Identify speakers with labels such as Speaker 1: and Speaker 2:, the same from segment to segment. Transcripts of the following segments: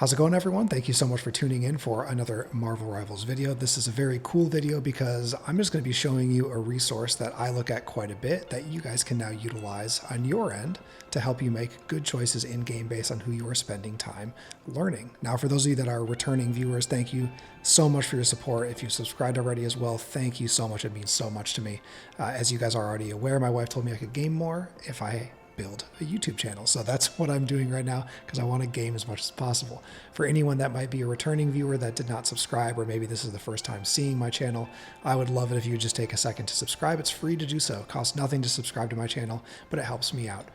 Speaker 1: How's it going, everyone? Thank you so much for tuning in for another Marvel Rivals video. This is a very cool video because I'm just going to be showing you a resource that I look at quite a bit that you guys can now utilize on your end to help you make good choices in-game based on who you are spending time learning. Now, for those of you that are returning viewers, thank you so much for your support. If you've subscribed already as well, thank you so much. It means so much to me. As you guys are already aware, my wife told me I could game more if I build a YouTube channel. So that's what I'm doing right now because I want to game as much as possible. For anyone that might be a returning viewer that did not subscribe, or maybe this is the first time seeing my channel, I would love it if you would just take a second to subscribe. It's free to do so. It costs nothing to subscribe to my channel, but it helps me out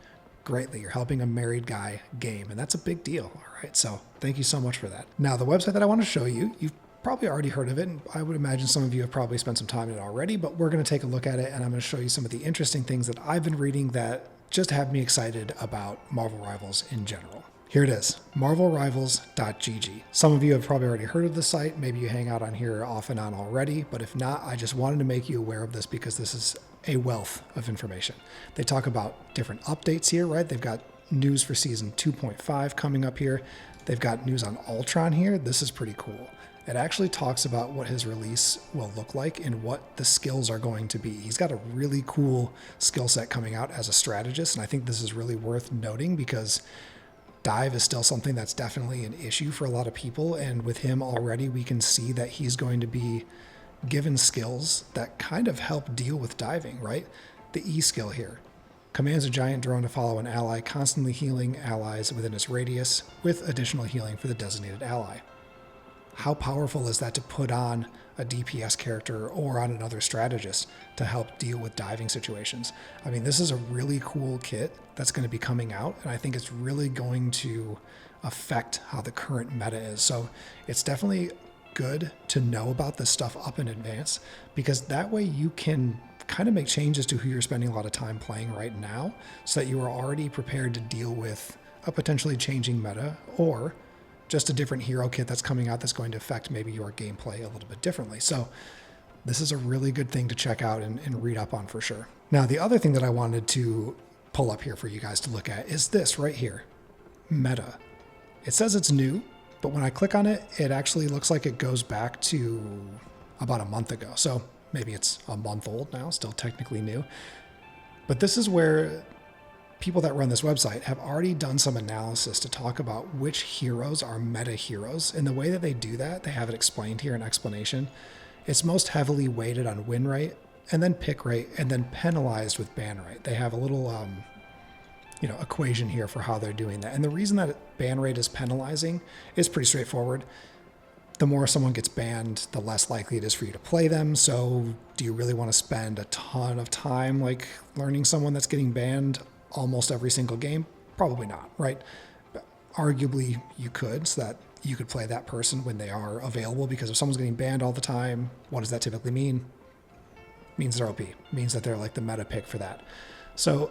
Speaker 1: greatly. You're helping a married guy game, and that's a big deal. All right. So thank you so much for that. Now, the website that I want to show you, you've probably already heard of it, and I would imagine some of you have probably spent some time in it already, but we're going to take a look at it, and I'm going to show you some of the interesting things that I've been reading that just have me excited about Marvel Rivals in general. Here it is, marvelrivals.gg. Some of you have probably already heard of the site. Maybe you hang out on here off and on already, but if not, I just wanted to make you aware of this because this is a wealth of information. They talk about different updates here, right? They've got news for season 2.5 coming up here. They've got news on Ultron here. This is pretty cool. It actually talks about what his release will look like and what the skills are going to be. He's got a really cool skill set coming out as a strategist, and I think this is really worth noting because dive is still something that's definitely an issue for a lot of people, and with him already, we can see that he's going to be given skills that kind of help deal with diving, right? The E skill here commands a giant drone to follow an ally, constantly healing allies within its radius with additional healing for the designated ally. How powerful is that to put on a DPS character or on another strategist to help deal with diving situations? I mean, this is a really cool kit that's going to be coming out, and I think it's really going to affect how the current meta is. So it's definitely good to know about this stuff up in advance because that way you can kind of make changes to who you're spending a lot of time playing right now so that you are already prepared to deal with a potentially changing meta or just a different hero kit that's coming out that's going to affect maybe your gameplay a little bit differently. So this is a really good thing to check out and read up on for sure. Now, the other thing that I wanted to pull up here for you guys to look at is this right here, meta. It says it's new, but when I click on it, it actually looks like it goes back to about a month ago. So maybe it's a month old now, still technically new. But this is where people that run this website have already done some analysis to talk about which heroes are meta heroes. And the way that they do that, they have it explained here in explanation. It's most heavily weighted on win rate and then pick rate and then penalized with ban rate. They have a little equation here for how they're doing that. And the reason that ban rate is penalizing is pretty straightforward. The more someone gets banned, the less likely it is for you to play them. So do you really want to spend a ton of time like learning someone that's getting banned almost every single game? Probably not, right? But arguably you could, so that you could play that person when they are available, because if someone's getting banned all the time, what does that typically mean? It means they're OP. It means that they're like the meta pick for that. So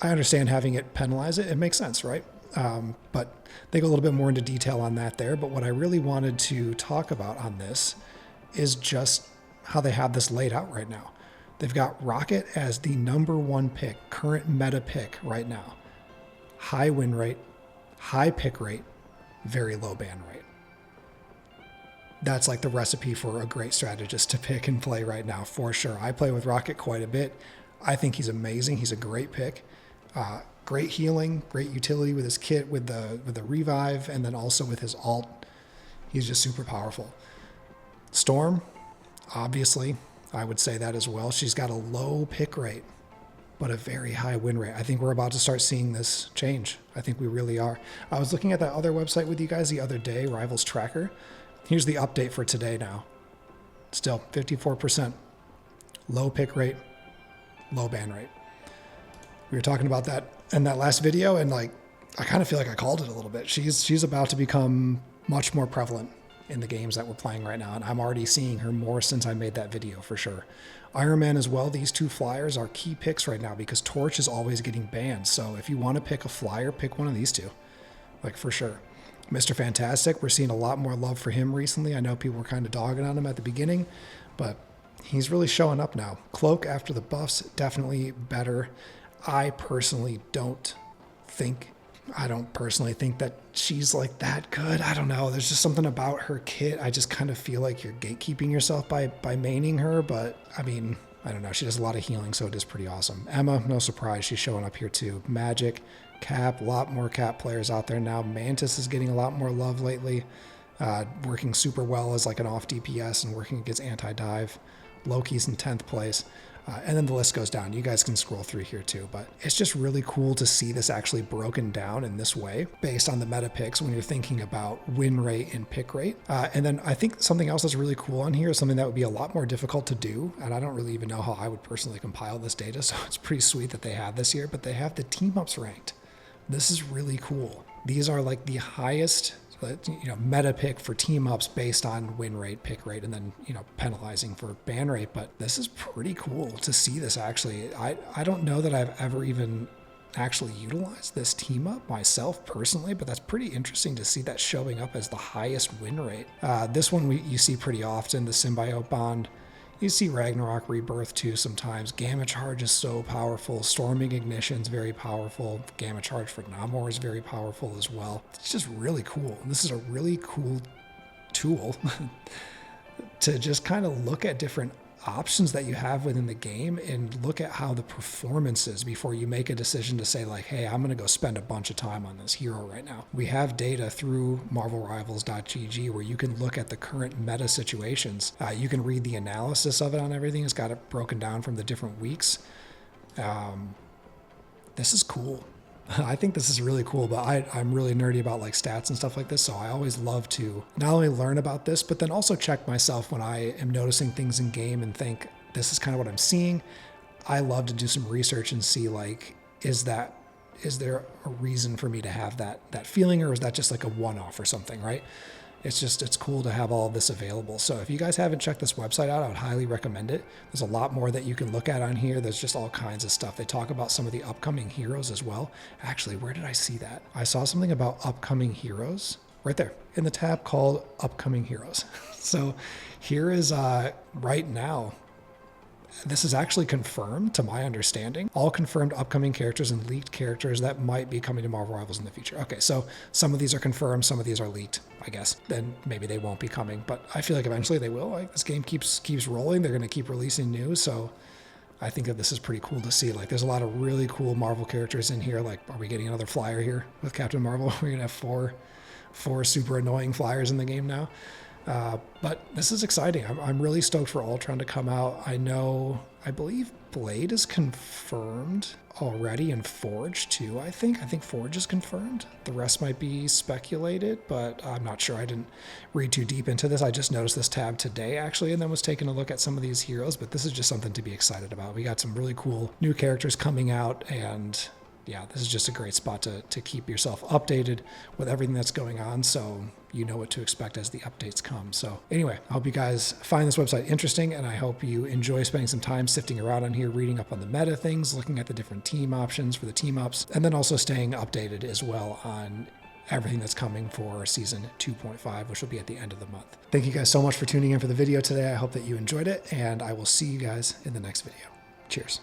Speaker 1: I understand having it penalize it. It makes sense, right? But they go a little bit more into detail on that there. But what I really wanted to talk about on this is just how they have this laid out right now. They've got Rocket as the #1 pick, current meta pick right now. High win rate, high pick rate, very low ban rate. That's like the recipe for a great strategist to pick and play right now, for sure. I play with Rocket quite a bit. I think he's amazing. He's a great pick. Great healing, great utility with his kit, with the revive, and then also with his ult. He's just super powerful. Storm, obviously, I would say that as well. She's got a low pick rate, but a very high win rate. I think we're about to start seeing this change. I think we really are. I was looking at that other website with you guys the other day, Rivals Tracker. Here's the update for today now. Still 54%. Low pick rate, low ban rate. We were talking about that in that last video, and like I kind of feel like I called it a little bit. She's about to become much more prevalent in the games that we're playing right now, and I'm already seeing her more since I made that video for sure. Iron Man as well, these two flyers are key picks right now because Torch is always getting banned. So if you want to pick a flyer, pick one of these two, like for sure. Mr. Fantastic, we're seeing a lot more love for him recently. I know people were kind of dogging on him at the beginning, but he's really showing up now. Cloak after the buffs, definitely better. I personally don't think I don't personally think that she's like that good. I don't know. There's just something about her kit. I just kind of feel like you're gatekeeping yourself by maining her. But I mean, I don't know. She does a lot of healing, so it is pretty awesome. Emma, no surprise, she's showing up here too. Magic, Cap, a lot more Cap players out there now. Mantis is getting a lot more love lately. Working super well as like an off DPS and working against anti-dive. Loki's in 10th place. And then the list goes down. You guys can scroll through here too, but it's just really cool to see this actually broken down in this way based on the meta picks when you're thinking about win rate and pick rate. And then I think something else that's really cool on here is something that would be a lot more difficult to do. And I don't really even know how I would personally compile this data. So it's pretty sweet that they have this here, but they have the team ups ranked. This is really cool. These are like the highest meta pick for team ups based on win rate, pick rate, and then, penalizing for ban rate. But this is pretty cool to see this actually. I don't know that I've ever even actually utilized this team up myself personally, but that's pretty interesting to see that showing up as the highest win rate. This one you see pretty often, the symbiote bond. You see Ragnarok Rebirth too sometimes. Gamma Charge is so powerful. Storming Ignition is very powerful. Gamma Charge for Namor is very powerful as well. It's just really cool. This is a really cool tool to just kind of look at different options that you have within the game and look at how the performance is before you make a decision to say like, hey, I'm going to go spend a bunch of time on this hero right now. We have data through marvelrivals.gg where you can look at the current meta situations. You can read the analysis of it on everything. It's got it broken down from the different weeks. This is cool. I think this is really cool, but I'm really nerdy about like stats and stuff like this, so I always love to not only learn about this, but then also check myself when I am noticing things in game and think, this is kind of what I'm seeing. I love to do some research and see like, is there a reason for me to have that feeling, or is that just like a one-off or something, right? It's cool to have all of this available. So if you guys haven't checked this website out, I would highly recommend it. There's a lot more that you can look at on here. There's just all kinds of stuff. They talk about some of the upcoming heroes as well. Actually, where did I see that? I saw something about upcoming heroes right there in the tab called Upcoming Heroes. So here is right now, this is actually confirmed to my understanding. All confirmed upcoming characters and leaked characters that might be coming to Marvel Rivals in the future. Okay, so some of these are confirmed, some of these are leaked, I guess. Then maybe they won't be coming, but I feel like eventually they will. Like this game keeps rolling. They're going to keep releasing news, so I think that this is pretty cool to see. Like there's a lot of really cool Marvel characters in here. Like, are we getting another flyer here with Captain Marvel? We're going to have four super annoying flyers in the game now. But this is exciting. I'm really stoked for Ultron to come out. I believe Blade is confirmed already and Forge too, I think Forge is confirmed. The rest might be speculated, but I'm not sure. I didn't read too deep into this. I just noticed this tab today actually, and then was taking a look at some of these heroes, but this is just something to be excited about. We got some really cool new characters coming out, and yeah, this is just a great spot to keep yourself updated with everything that's going on, so you know what to expect as the updates come. So anyway, I hope you guys find this website interesting, and I hope you enjoy spending some time sifting around on here, reading up on the meta things, looking at the different team options for the team ups, and then also staying updated as well on everything that's coming for season 2.5, which will be at the end of the month. Thank you guys so much for tuning in for the video today. I hope that you enjoyed it, and I will see you guys in the next video. Cheers.